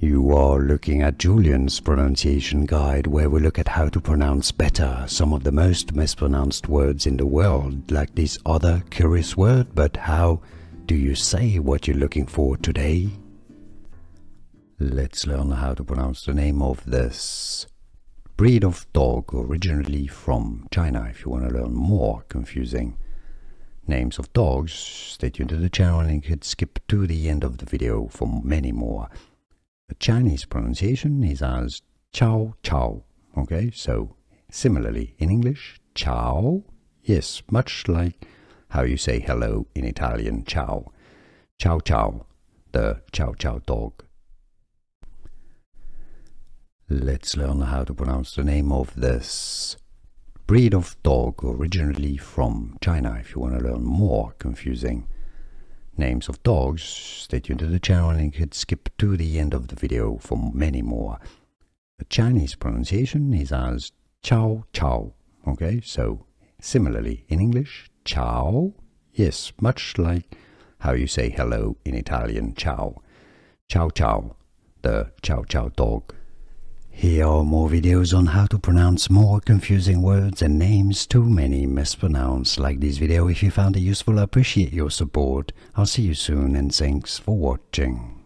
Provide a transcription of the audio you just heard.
You are looking at Julian's pronunciation guide, where we look at how to pronounce better some of the most mispronounced words in the world, like this other curious word. But how do you say what you're looking for today? Let's learn how to pronounce the name of this breed of dog originally from China. If you want to learn more confusing names of dogs, stay tuned to the channel and you can skip to the end of the video for many more. The Chinese pronunciation is as Chow Chow. Okay, so similarly in English, Chow, yes, much like how you say hello in Italian, Ciao. Chow Chow, the Chow Chow dog. Let's learn how to pronounce the name of this breed of dog originally from China. If you want to learn more confusing names of dogs, stay tuned to the channel and you can skip to the end of the video for many more. The Chinese pronunciation is as Chow Chow. Okay, so similarly in English, Chow, yes, much like how you say hello in Italian, Ciao. Chow Chow, the Chow Chow dog. Here are more videos on how to pronounce more confusing words and names too many mispronounced. Like this video if you found it useful. I appreciate your support. I'll see you soon and thanks for watching.